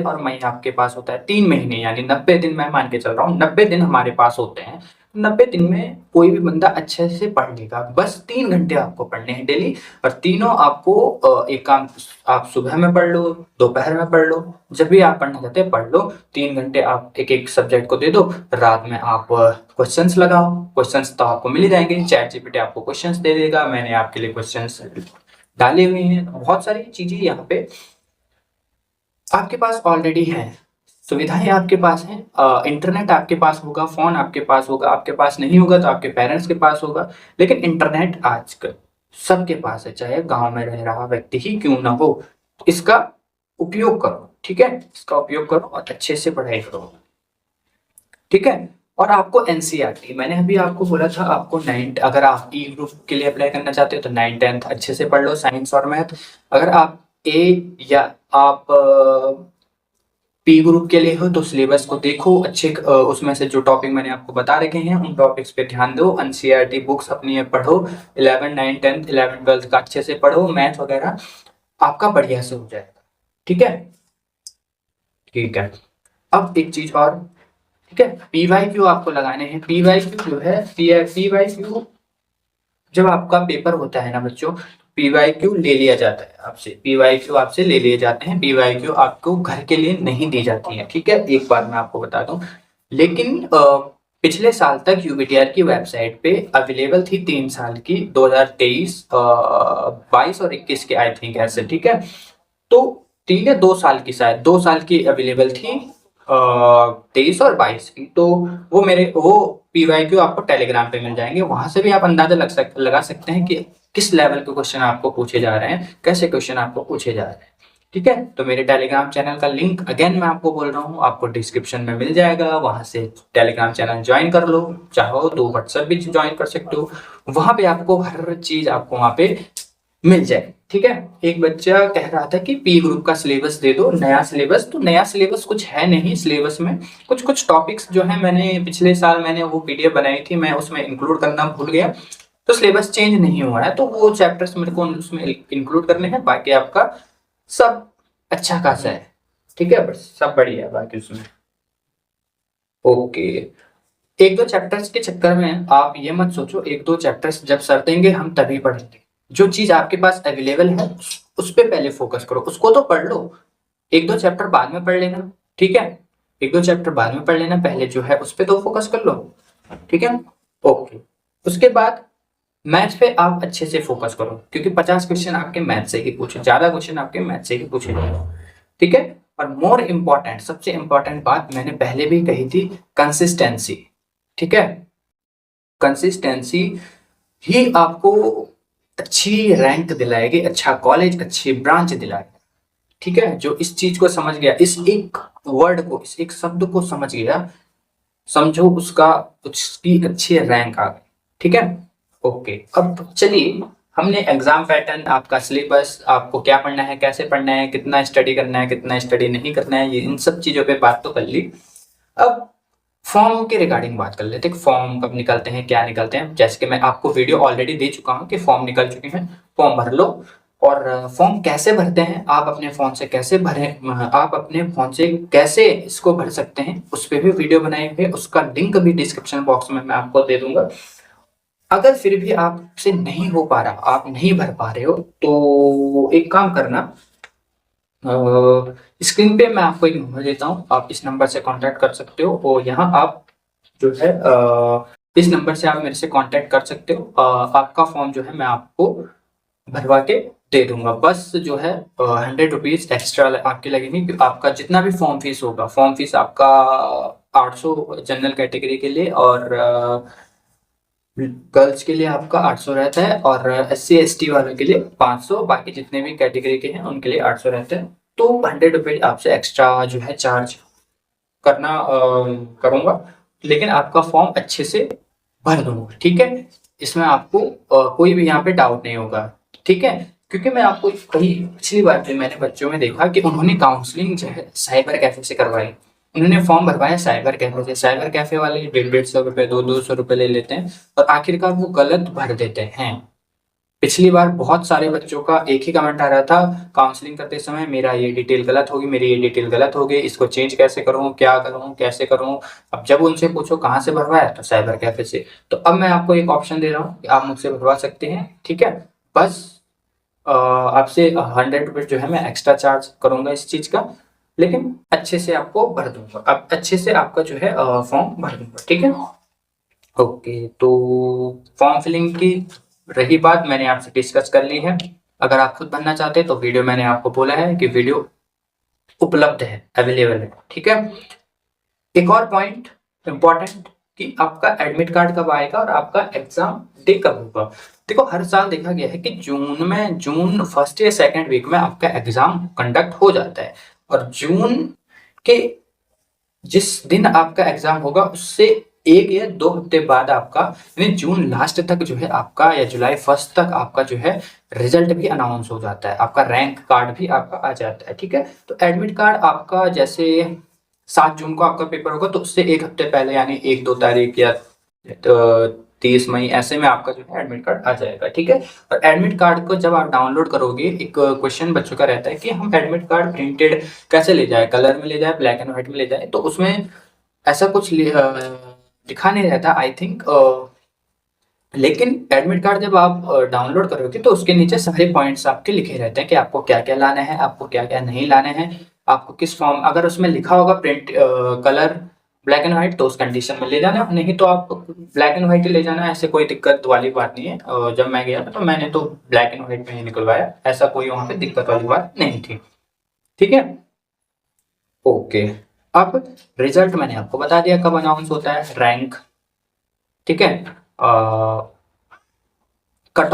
और मई आपके पास होता है, 3 महीने, यानी 90 दिन मैं मान के चल रहा हूँ, 90 दिन हमारे पास होते हैं। 90 दिन में कोई भी बंदा अच्छे से पढ़ लेगा। बस 3 घंटे आपको पढ़ने हैं डेली, और तीनों आपको एक काम, आप सुबह में पढ़ लो, दोपहर में पढ़ लो, जब भी आप पढ़ना चाहते हैं पढ़ लो। 3 घंटे आप एक एक सब्जेक्ट को दे दो। रात में आप क्वेश्चंस लगाओ, क्वेश्चंस तो आपको मिल ही जाएंगे, चैट जीपीटी आपको क्वेश्चंस दे देगा, मैंने आपके लिए क्वेश्चंस डाले हुए हैं। बहुत सारी चीजें यहाँ पे आपके पास ऑलरेडी है, सुविधाएं आपके पास हैं। इंटरनेट आपके पास होगा, फोन आपके पास होगा, आपके पास नहीं होगा तो आपके पेरेंट्स के पास होगा, लेकिन इंटरनेट आजकल सबके पास है, चाहे गांव में रह रहा व्यक्ति ही क्यों ना हो। तो इसका उपयोग करो, ठीक है, इसका उपयोग करो और अच्छे से पढ़ाई करो, ठीक है। और आपको एनसीईआरटी, मैंने अभी आपको बोला था, आपको नाइन्थ, अगर आप ई ग्रुप के लिए अप्लाई करना चाहते हो तो 9th 10th अच्छे से पढ़ लो, साइंस और मैथ। अगर आप ए या आप पी ग्रुप के लिए हो तो सिलेबस को देखो अच्छे, उसमें से जो टॉपिक मैंने आपको बता रखे हैं उन टॉपिक्स पे ध्यान दो, एनसीईआरटी बुक्स अपनी पढ़ो, 11 9 10 11 12 का अच्छे से पढ़ो, मैथ वगैरह आपका बढ़िया से हो जाएगा, ठीक है। ठीक है, अब एक चीज और, ठीक है, पीवाईक्यू आपको लगाने हैं। पीवाईक्यू जो है, पीवाईक्यू जब आपका पेपर होता है ना बच्चों, पीवाईक्यू ले लिया जाता है आपसे, पीवाईक्यू आपसे ले लिए जाते हैं, पीवाईक्यू आपको घर के लिए नहीं दी जाती है, ठीक है, एक बार मैं आपको बता दूं। लेकिन पिछले साल तक यूबीटीआर की वेबसाइट पे अवेलेबल थी 3 साल की, 2023 22 और 21 के आई थिंक ऐसे, ठीक है। तो 3 या 2 साल की, शायद 2 साल की अवेलेबल थी, 23 और 22 की। तो वो पीवाईक्यू आपको टेलीग्राम पे मिल जाएंगे, वहां से भी आप अंदाजा लगा सकते हैं कि किस लेवल के क्वेश्चन आपको पूछे जा रहे हैं, कैसे क्वेश्चन आपको पूछे जा रहे हैं, ठीक है। तो मेरे टेलीग्राम चैनल का लिंक अगेन मैं आपको बोल रहा हूँ, आपको डिस्क्रिप्शन में मिल जाएगा, वहां से टेलीग्राम चैनल ज्वाइन कर लो, चाहो तो व्हाट्सएप भी ज्वाइन कर सकते हो, वहां पे आपको हर चीज आपको वहां पे मिल जाए, ठीक है। एक बच्चा कह रहा था कि पी ग्रुप का सिलेबस दे दो, नया सिलेबस, तो नया सिलेबस कुछ है नहीं सिलेबस में, कुछ कुछ टॉपिक्स जो है मैंने पिछले साल मैंने वो पीडीएफ बनाई थी, मैं उसमें इंक्लूड करना भूल गया, तो सिलेबस चेंज नहीं हुआ है, तो वो चैप्टर्स मेरे को उसमें इंक्लूड करने हैं, बाकी आपका सब अच्छा खासा है, ठीक है, बस सब बढ़िया है बाकी उसमें। ओके, एक दो चैप्टर्स के चक्कर में आप ये मत सोचो, एक दो चैप्टर्स जब सर देंगे हम तभी पढ़ेंगे, जो चीज आपके पास अवेलेबल है उस पे पहले फोकस करो, उसको तो पढ़ लो, एक दो चैप्टर बाद में पढ़ लेना, ठीक है, एक दो चैप्टर बाद में पढ़ लेना, पहले जो है उस पे तो फोकस कर लो, ठीक है। ओके, उसके बाद मैथ्स पे आप अच्छे से फोकस करो, क्योंकि 50 क्वेश्चन आपके मैथ से ही पूछे, ज्यादा क्वेश्चन आपके मैथ से ही पूछे जाएंगे, ठीक है। और मोर इम्पोर्टेंट, सबसे इम्पोर्टेंट बात मैंने पहले भी कही थी, कंसिस्टेंसी, ठीक है, कंसिस्टेंसी ही आपको अच्छी रैंक दिलाएगी, अच्छा कॉलेज, अच्छी ब्रांच दिलाएगी, ठीक है। जो इस चीज को समझ गया, इस एक वर्ड को, इस एक शब्द को समझ गया, समझो उसका, उसकी अच्छी रैंक आ गई, ठीक है। ओके, अब चलिए, हमने एग्जाम पैटर्न, आपका सिलेबस, आपको क्या पढ़ना है, कैसे पढ़ना है, कितना स्टडी करना है, कितना स्टडी नहीं करना है, ये इन सब चीजों पे बात तो कर ली। अब फॉर्म के रिगार्डिंग बात कर लेते हैं, फॉर्म कब निकलते हैं, क्या निकलते हैं, जैसे कि मैं आपको वीडियो ऑलरेडी दे चुका हूं कि फॉर्म निकल चुके हैं, फॉर्म भर लो। और फॉर्म कैसे भरते हैं, आप अपने फोन से कैसे भरें, आप अपने फोन से कैसे इसको भर सकते हैं, उस पर भी वीडियो बनाए हुए, उसका लिंक भी डिस्क्रिप्शन बॉक्स में मैं आपको दे दूंगा। अगर फिर भी आपसे नहीं हो पा रहा, आप नहीं भर पा रहे हो, तो एक काम करना, स्क्रीन पे मैं आपको एक नंबर देता हूँ, आप इस नंबर से कांटेक्ट कर सकते हो, और यहाँ आप जो है इस नंबर से आप मेरे से कांटेक्ट कर सकते हो, आपका फॉर्म जो है मैं आपको भरवा के दे दूंगा। बस जो है 100 रुपीज एक्स्ट्रा आपके लगेंगे, क्योंकि आपका जितना भी फॉर्म फीस होगा, फॉर्म फीस आपका 800 जनरल कैटेगरी के लिए, और गर्ल्स के लिए आपका 800 रहता है, और SC ST वालों के लिए 500, बाकी जितने भी कैटेगरी के हैं उनके लिए 800 रहते हैं। तो 100 रुपीज आपसे एक्स्ट्रा जो है चार्ज करना करूंगा, लेकिन आपका फॉर्म अच्छे से भर दूंगा, ठीक है। इसमें आपको कोई भी यहाँ पे डाउट नहीं होगा, ठीक है, क्योंकि मैं आपको कही पिछली बार भी मैंने बच्चों में देखा कि उन्होंने काउंसलिंग जो है साइबर कैफे से करवाई, उन्होंने फॉर्म भरवाया साइबर कैफे से। साइबर कैफे वाले 150-150 रुपए, 200-200 रुपए ले लेते हैं और आखिरकार वो गलत भर देते हैं। पिछली बार बहुत सारे बच्चों का एक ही कमेंट आ रहा था काउंसलिंग करते समय, मेरा ये डिटेल गलत होगी, मेरी ये डिटेल गलत हो गई, इसको चेंज कैसे करूं, क्या करूं, कैसे करूं। अब जब उनसे पूछो कहाँ से भरवाया, तो साइबर कैफे से। तो अब मैं आपको एक ऑप्शन दे रहा हूँ कि आप मुझसे भरवा सकते हैं, ठीक है। बस आपसे 100 रुपीज जो है मैं एक्स्ट्रा चार्ज करूंगा इस चीज का, लेकिन अच्छे से आपको भर दूंगा, अब अच्छे से आपका जो है फॉर्म भर दूंगा, ठीक है। ओके, तो फॉर्म फिलिंग की रही बात, मैंने आपसे डिस्कस कर ली है। अगर आप खुद भरना चाहते हैं तो वीडियो मैंने आपको बोला है कि वीडियो उपलब्ध है, अवेलेबल है, ठीक है। एक और पॉइंट इंपॉर्टेंट कि आपका एडमिट कार्ड कब आएगा और आपका एग्जाम डे कब होगा। देखो, हर साल देखा गया है कि जून फर्स्ट या सेकेंड वीक में आपका एग्जाम कंडक्ट हो जाता है, और जून के जिस दिन आपका एग्जाम होगा उससे 1 या 2 हफ्ते बाद आपका, यानी जून लास्ट तक जो है आपका, या जुलाई फर्स्ट तक आपका जो है रिजल्ट भी अनाउंस हो जाता है, आपका रैंक कार्ड भी आपका आ जाता है, ठीक है। तो एडमिट कार्ड आपका जैसे 7 जून को आपका पेपर होगा, तो उससे 1 हफ्ते पहले यानी 1-2 तारीख या 30 मई ऐसे में आपका जो है एडमिट कार्ड आ जाएगा, ठीक है। और एडमिट कार्ड को जब आप डाउनलोड करोगे, एक क्वेश्चन बच्चों का रहता है कि हम एडमिट कार्ड प्रिंटेड कैसे ले जाए, कलर में ले जाए, ब्लैक एंड व्हाइट में ले जाए। तो उसमें ऐसा कुछ लिखा नहीं रहता आई थिंक, लेकिन एडमिट कार्ड जब आप डाउनलोड करोगे तो उसके नीचे सारे पॉइंट्स आपके लिखे रहते हैं कि आपको क्या क्या लाना है, आपको क्या क्या नहीं लाने हैं, आपको किस फॉर्म, अगर उसमें लिखा होगा print colour black and white तो उस कंडीशन में ले जाना, नहीं तो आप ब्लैक एंड व्हाइट ही ले जाना, ऐसे कोई दिक्कत वाली बात नहीं है। जब मैं गया था तो मैंने तो ब्लैक एंड व्हाइट में ही निकलवाया, ऐसा कोई वहां पे दिक्कत वाली बात नहीं थी, ठीक है। ओके, अब रिजल्ट मैंने आपको बता दिया कब अनाउंस होता है, रैंक, ठीक है। कट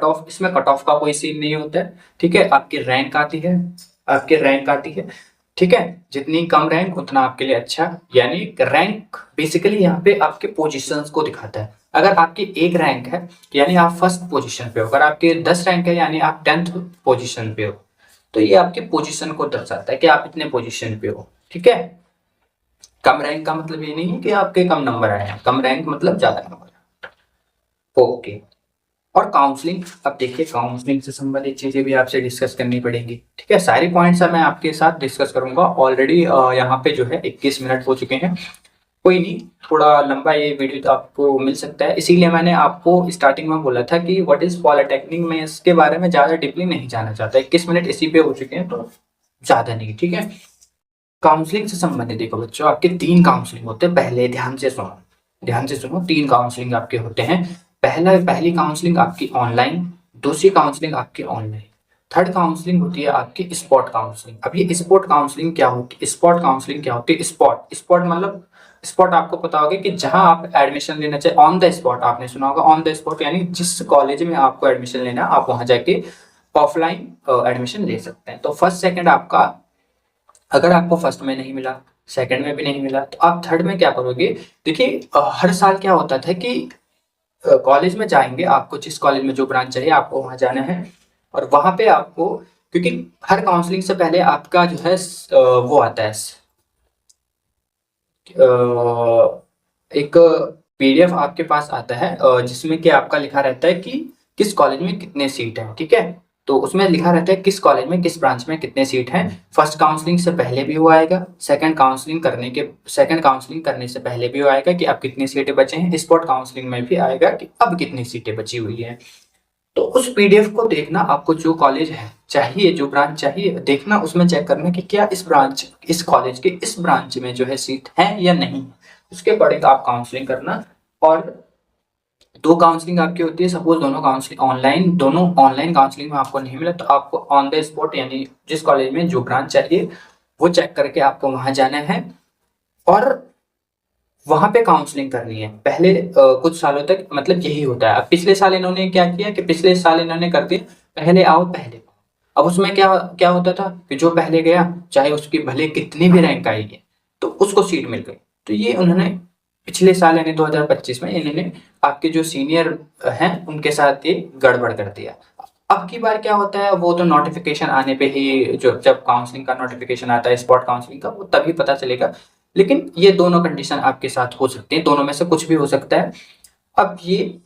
ऑफ इसमें कट ऑफ का कोई सीन नहीं होता है, ठीक है। आपकी रैंक आती है, आपकी रैंक आती है, ठीक है। जितनी कम रैंक उतना आपके लिए अच्छा, यानी रैंक बेसिकली यहाँ पे आपके पोजीशंस को दिखाता है। अगर आपकी 1 रैंक है यानी आप फर्स्ट पोजीशन पे हो, अगर आपके 10 रैंक है यानी आप 10th पोजीशन पे हो। तो ये आपके पोजीशन को दर्शाता है कि आप इतने पोजीशन पे हो, ठीक है। कम रैंक का मतलब ये नहीं है कि आपके कम नंबर आए हैं, कम रैंक मतलब ज्यादा नंबर। ओके, और काउंसलिंग, अब देखिए काउंसलिंग से संबंधित चीजें भी आपसे डिस्कस करनी पड़ेंगी, ठीक है। सारी पॉइंट्स मैं आपके साथ डिस्कस करूंगा। ऑलरेडी यहाँ पे जो है 21 मिनट हो चुके हैं, कोई नहीं, थोड़ा लंबा ये वीडियो तो आपको मिल सकता है, इसीलिए मैंने आपको स्टार्टिंग में बोला था कि व्हाट इज पॉलिटेक्निक, में इसके बारे में ज्यादा डीपली नहीं जाना चाहता। 21 मिनट इसी पे हो चुके हैं तो ज्यादा नहीं, ठीक है। काउंसलिंग से संबंधित देखो बच्चों, आपके 3 काउंसलिंग होते हैं। पहले ध्यान से सुनो, ध्यान से सुनो, 3 काउंसलिंग आपके होते हैं। पहली काउंसलिंग आपकी ऑनलाइन, दूसरी काउंसलिंग आपकी ऑनलाइन, थर्ड काउंसलिंग होती है आपकी स्पॉट काउंसलिंग। अब ये स्पॉट काउंसलिंग क्या होती है, स्पॉट काउंसलिंग क्या होती है, स्पॉट स्पॉट मतलब, स्पॉट आपको पता होगा कि जहां आप एडमिशन लेना चाहिए, ऑन द स्पॉट आपने सुना होगा, ऑन द स्पॉट यानी जिस कॉलेज में आपको एडमिशन लेना है आप वहां जाके ऑफलाइन एडमिशन ले सकते हैं। तो फर्स्ट सेकंड आपका, अगर आपको फर्स्ट में नहीं मिला, सेकंड में भी नहीं मिला, तो आप थर्ड में क्या करोगे। देखिए हर साल क्या होता था कि कॉलेज में जाएंगे, आपको जिस कॉलेज में जो ब्रांच चाहिए आपको वहां जाना है, और वहां पे आपको, क्योंकि हर काउंसलिंग से पहले आपका जो है वो आता है, एक पीडीएफ आपके पास आता है जिसमें कि आपका लिखा रहता है कि किस कॉलेज में कितने सीट हैं, ठीक है। तो उसमें लिखा रहता है किस कॉलेज में किस ब्रांच में कितने सीट हैं। फर्स्ट काउंसलिंग से पहले भी वो आएगा, सेकंड काउंसलिंग करने से पहले भी वो आएगा कि अब कितनी सीटें बचे हैं, स्पॉट काउंसलिंग में भी आएगा कि अब कितनी सीटें बची हुई हैं। तो उस पीडीएफ को देखना, आपको जो कॉलेज है चाहिए, जो ब्रांच चाहिए देखना, उसमें चेक करना कि क्या इस कॉलेज के इस ब्रांच में जो है सीट है या नहीं, उसके अकॉर्डिंग आप काउंसलिंग करना। और 2 काउंसलिंग आपकी होती है, सपोज दोनों ऑनलाइन काउंसलिंग में आपको नहीं मिला तो आपको ऑन द स्पॉट यानी जिस कॉलेज में जो ब्रांच चाहिए वो चेक करके आपको वहां जाना है और वहां पे काउंसलिंग करनी है। पहले कुछ सालों तक मतलब यही होता है। अब पिछले साल इन्होंने क्या किया कि पिछले साल इन्होंने कर दिया पहले आओ पहले पाओ। अब उसमें क्या क्या होता था कि जो पहले गया चाहे उसकी भले कितनी भी रैंक आई है तो उसको सीट मिल गई। तो ये उन्होंने पिछले साल यानी 2025 में इन्होंने आपके जो सीनियर हैं उनके साथ ये गड़बड़ कर दिया। अब की बार क्या होता है, वो तो नोटिफिकेशन आने पे ही, जो जब काउंसलिंग का नोटिफिकेशन आता है स्पॉट काउंसलिंग का, वो तभी पता चलेगा लेकिन ये दोनों कंडीशन आपके साथ हो सकती हैं, दोनों में से कुछ भी हो सकता है। अब ये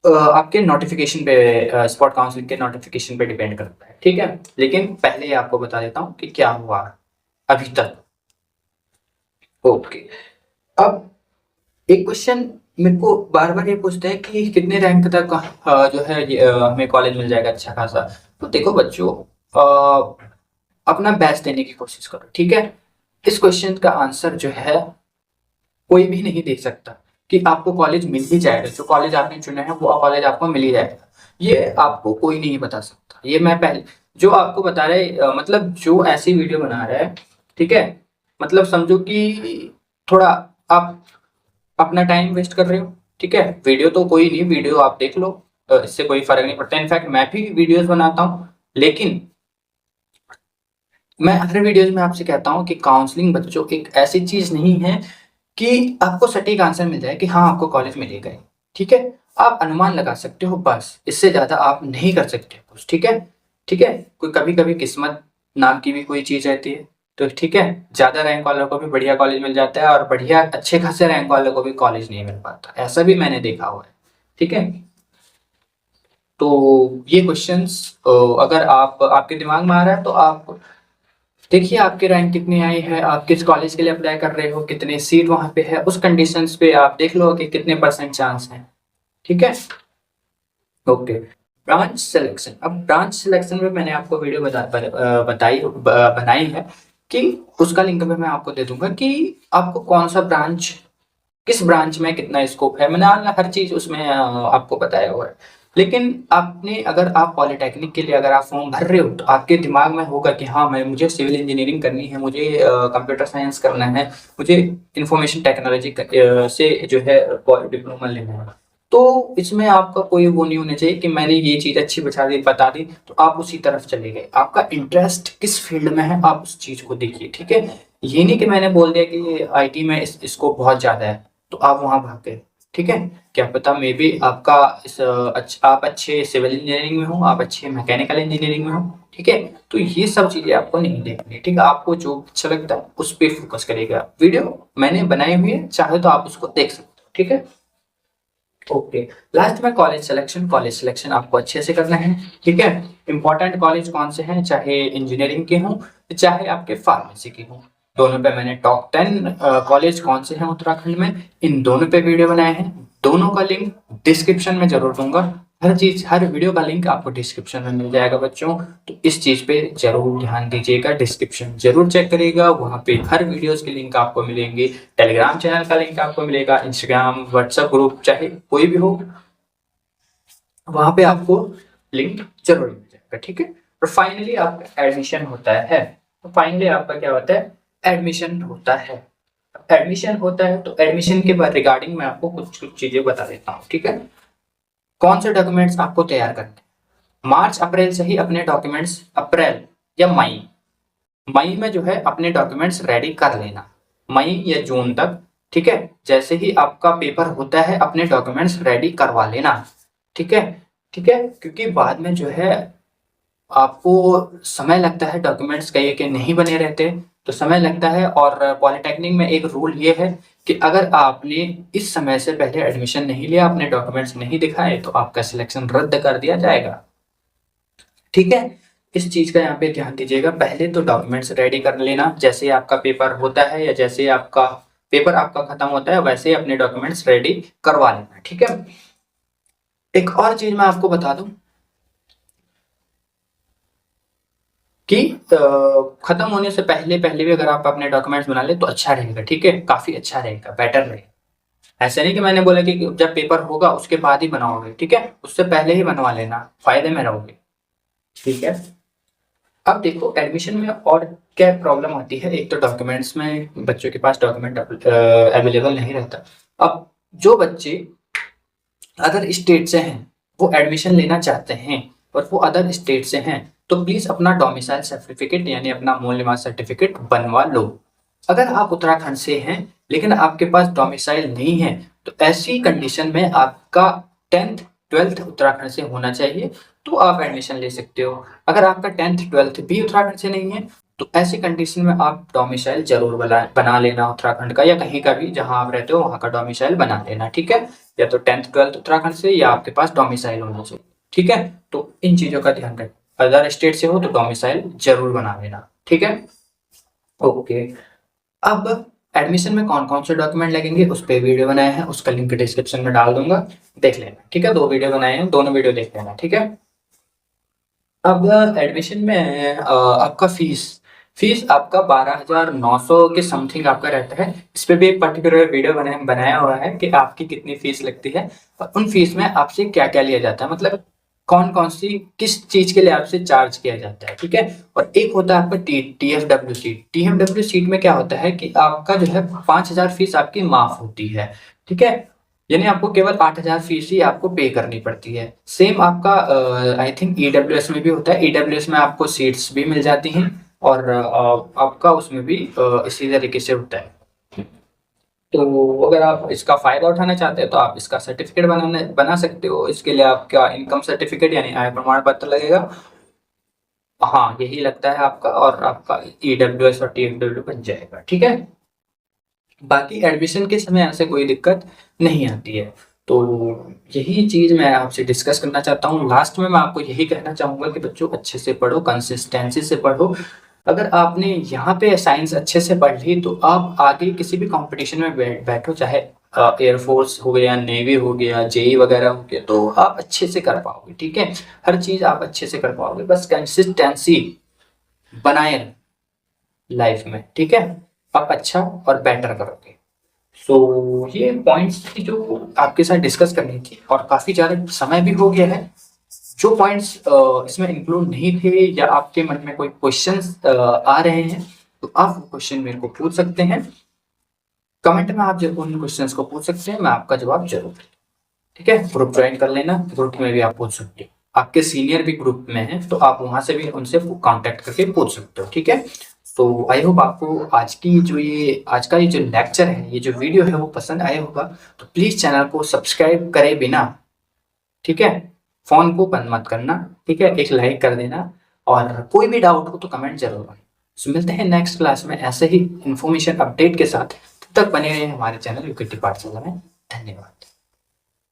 आपके नोटिफिकेशन पे, स्पॉट काउंसलिंग के नोटिफिकेशन पे डिपेंड करता है, ठीक है। लेकिन पहले आपको बता देता हूँ कि क्या हुआ अभी तक। ओके, अब एक क्वेश्चन मेरे को बार बार ये पूछता है कि कितने रैंक तक जो है ये, हमें कॉलेज मिल जाएगा अच्छा खासा। तो देखो बच्चों, अपना बेस्ट देने की कोशिश करो, ठीक है। इस क्वेश्चन का आंसर जो है कोई भी नहीं दे सकता कि आपको कॉलेज मिल ही जाएगा, जो कॉलेज आपने चुना है वो कॉलेज आपको मिल ही जाएगा, ये आपको कोई नहीं बता सकता। ये मैं पहले जो आपको बता रहे, मतलब जो ऐसी वीडियो बना रहा है, ठीक है, मतलब समझो कि थोड़ा आप अपना टाइम वेस्ट कर रहे हो, ठीक है। वीडियो तो कोई नहीं, वीडियो आप देख लो, इससे कोई फर्क नहीं पड़ता। इनफैक्ट मैं भी वीडियोस बनाता हूँ, लेकिन मैं हर वीडियोस में आपसे कहता हूँ कि काउंसलिंग बच्चों एक ऐसी चीज नहीं है कि आपको सटीक आंसर मिल जाए कि हाँ आपको कॉलेज मिलेगा ही, ठीक है। आप अनुमान लगा सकते हो बस, इससे ज्यादा आप नहीं कर सकते कुछ, ठीक है। ठीक है, कोई कभी कभी किस्मत नाम की भी कोई चीज रहती है, तो ठीक है, ज्यादा रैंक वालों को भी बढ़िया कॉलेज मिल जाता है और बढ़िया अच्छे खासे रैंक वालों को भी कॉलेज नहीं मिल पाता, ऐसा भी मैंने देखा हुआ है, ठीक है। तो ये क्वेश्चंस अगर आप आपके दिमाग में आ रहा है तो आप देखिए आपकी रैंक कितनी आई है, आप किस कॉलेज के लिए अप्लाई कर रहे हो, कितने सीट वहां पे है, उस कंडीशंस पे आप देख लो कि कितने परसेंट चांस है, ठीक है। Okay, branch selection. अब ब्रांच सिलेक्शन में मैंने आपको वीडियो बनाई है कि उसका लिंक भी मैं आपको दे दूंगा कि आपको कौन सा ब्रांच, किस ब्रांच में कितना स्कोप है, मैंने हर चीज उसमें आपको बताया हुआ है। लेकिन आपने अगर आप पॉलिटेक्निक के लिए अगर आप फॉर्म भर रहे हो तो आपके दिमाग में होगा कि हाँ मैं मुझे सिविल इंजीनियरिंग करनी है, मुझे कंप्यूटर साइंस करना है, मुझे इंफॉर्मेशन टेक्नोलॉजी से जो है डिप्लोमा लेना है। तो इसमें आपका कोई वो नहीं होना चाहिए कि मैंने ये चीज अच्छी बता दी तो आप उसी तरफ चले गए। आपका इंटरेस्ट किस फील्ड में है आप उस चीज को देखिए, ठीक है। ये नहीं कि मैंने बोल दिया कि आईटी में इसको बहुत ज्यादा है तो आप वहां भाग गए, ठीक है। क्या पता मे बी आपका आप अच्छे सिविल इंजीनियरिंग में हो, आप अच्छे मैकेनिकल इंजीनियरिंग में हो, ठीक है। तो ये सब चीजें आपको नहीं देखनी, ठीक है। आपको जो अच्छा लगता है उस पर फोकस करेगा। वीडियो मैंने बनाई हुई है, चाहे तो आप उसको देख सकते हो, ठीक है। ओके, लास्ट में कॉलेज सिलेक्शन। कॉलेज सिलेक्शन आपको अच्छे से करना है, ठीक है। इंपॉर्टेंट कॉलेज कौन से हैं, चाहे इंजीनियरिंग के हों चाहे आपके फार्मेसी के हों, दोनों पे मैंने टॉप 10 कॉलेज कौन से हैं उत्तराखंड में, इन दोनों पे वीडियो बनाए हैं। दोनों का लिंक डिस्क्रिप्शन में जरूर दूंगा। हर वीडियो का लिंक आपको डिस्क्रिप्शन में मिल जाएगा बच्चों, तो इस चीज पे जरूर ध्यान दीजिएगा, डिस्क्रिप्शन जरूर चेक करिएगा, वहां पे हर वीडियोस के लिंक आपको मिलेंगे। टेलीग्राम चैनल का लिंक आपको मिलेगा, इंस्टाग्राम व्हाट्सएप ग्रुप चाहे कोई भी हो, वहां पे आपको लिंक जरूर मिल जाएगा, ठीक है। और फाइनली आपका एडमिशन होता है, तो फाइनली आपका क्या होता है, एडमिशन होता है। एडमिशन होता है तो एडमिशन के बाद रिगार्डिंग मैं आपको कुछ कुछ चीजें बता देता हूँ, ठीक है। कौन से डॉक्यूमेंट्स आपको तैयार करने हैं? मार्च अप्रैल से ही अपने डॉक्यूमेंट्स, अप्रैल या मई, मई में जो है अपने डॉक्यूमेंट्स रेडी कर लेना, मई या जून तक, ठीक है। जैसे ही आपका पेपर होता है अपने डॉक्यूमेंट्स रेडी करवा लेना, ठीक है। ठीक है, क्योंकि बाद में जो है आपको समय लगता है, डॉक्यूमेंट्स कई के नहीं बने रहते तो समय लगता है। और पॉलिटेक्निक में एक रूल ये है कि अगर आपने इस समय से पहले एडमिशन नहीं लिया, अपने डॉक्यूमेंट्स नहीं दिखाए, तो आपका सिलेक्शन रद्द कर दिया जाएगा, ठीक है। इस चीज का यहाँ पे ध्यान दीजिएगा। पहले तो डॉक्यूमेंट्स रेडी कर लेना, जैसे ही आपका पेपर होता है या जैसे ही आपका पेपर आपका खत्म होता है वैसे ही अपने डॉक्यूमेंट्स रेडी करवा लेना, ठीक है। एक और चीज मैं आपको बता दूं कि खत्म होने से पहले पहले भी अगर आप अपने डॉक्यूमेंट्स बना ले तो अच्छा रहेगा, ठीक है, काफी अच्छा रहेगा, बेटर रहेगा। ऐसा नहीं कि मैंने बोला कि जब पेपर होगा उसके बाद ही बनाओगे, ठीक है, उससे पहले ही बनवा लेना, फायदे में रहोगे, ठीक है। अब देखो एडमिशन में और क्या प्रॉब्लम आती है, एक तो डॉक्यूमेंट्स में बच्चों के पास डॉक्यूमेंट अवेलेबल नहीं रहता। अब जो बच्चे अदर स्टेट से हैं वो एडमिशन लेना चाहते हैं और वो अदर स्टेट से हैं, तो प्लीज अपना डोमिसाइल सर्टिफिकेट यानी अपना मूल निवास सर्टिफिकेट बनवा लो। अगर आप उत्तराखंड से हैं लेकिन आपके पास डोमिसाइल नहीं है तो ऐसी कंडीशन में आपका 10th 12th उत्तराखंड से होना चाहिए, तो आप एडमिशन ले सकते हो। अगर आपका 10th 12th भी उत्तराखंड से नहीं है तो ऐसी कंडीशन में आप डोमिसाइल जरूर बना लेना उत्तराखंड का, या कहीं का भी जहां आप रहते हो वहां का डोमिसाइल बना लेना, ठीक है। या तो 10th 12th उत्तराखंड से, या आपके पास डोमिसाइल होना चाहिए, ठीक है। तो इन चीजों का ध्यान रखें। अदर स्टेट से हो तो डोमिसाइल जरूर बना लेना, ठीक है। ओके, अब एडमिशन में कौन कौन से डॉक्यूमेंट लगेंगे उस पे वीडियो बनाए हैं, उसका लिंक डिस्क्रिप्शन में डाल दूंगा, देख लेना, ठीक है। 2 वीडियो बनाए हैं, दोनों वीडियो देख लेना, ठीक है। अब एडमिशन में आपका फीस फीस आपका 12,900 के समथिंग आपका रहता है। इस पे भी एक पर्टिकुलर वीडियो बनाया हुआ है कि आपकी कितनी फीस लगती है और उन फीस में आपसे क्या क्या लिया जाता है, मतलब कौन कौन सी किस चीज के लिए आपसे चार्ज किया जाता है, ठीक है। और एक होता है आपका TFW सीट। TFW सीट में क्या होता है कि आपका जो है 5,000 फीस आपकी माफ होती है, ठीक है। यानी आपको केवल 8,000 फीस ही आपको पे करनी पड़ती है। सेम आपका आई थिंक EWS में भी होता है। EWS में आपको सीट्स भी मिल जाती हैं और आपका उसमें भी इसी तरीके से होता है। तो अगर आप इसका फायदा उठाना चाहते हैं तो आप इसका सर्टिफिकेट बना सकते हो। इसके लिए आपका इनकम सर्टिफिकेट यानी आय प्रमाण पत्र लगेगा। हाँ, यही लगता है आपका, और आपका EWS और TFW बन जाएगा, ठीक है। बाकी एडमिशन के समय ऐसे कोई दिक्कत नहीं आती है। तो यही चीज मैं आपसे डिस्कस करना चाहता हूँ। लास्ट में मैं आपको यही कहना चाहूंगा कि बच्चों अच्छे से पढ़ो, कंसिस्टेंसी से पढ़ो। अगर आपने यहाँ पे साइंस अच्छे से पढ़ ली तो आप आगे किसी भी कंपटीशन में बैठो, चाहे एयरफोर्स हो गया, नेवी हो गया, JEE वगैरह हो गया, तो आप अच्छे से कर पाओगे, ठीक है। हर चीज आप अच्छे से कर पाओगे, बस कंसिस्टेंसी बनाए लाइफ में, ठीक है। आप अच्छा और बेटर करोगे। सो ये पॉइंट्स थी जो आपके साथ डिस्कस करनी थी, और काफी ज्यादा समय भी हो गया है। जो पॉइंट्स इसमें इंक्लूड नहीं थे या आपके मन में कोई क्वेश्चंस आ रहे हैं तो आप वो क्वेश्चन मेरे को पूछ सकते हैं कमेंट में। आप जब उन क्वेश्चंस को पूछ सकते हैं, मैं आपका जवाब जरूर दूंगा, ठीक है। ग्रुप ज्वाइन कर लेना, ग्रुप में भी आप पूछ सकते हो। आपके सीनियर भी ग्रुप में हैं तो आप वहां से भी उनसे कांटेक्ट करके पूछ सकते हो, ठीक है। तो आई होप आपको आज का ये जो लेक्चर है, ये जो वीडियो है वो पसंद आया होगा। तो प्लीज चैनल को सब्सक्राइब करे बिना, ठीक है, फोन को बंद मत करना, ठीक है। एक लाइक कर देना, और कोई भी डाउट हो तो कमेंट जरूर करना। सो मिलते हैं नेक्स्ट क्लास में ऐसे ही इंफॉर्मेशन अपडेट के साथ। तब तक बने रहिए हमारे चैनल UKT पाठशाला में। धन्यवाद।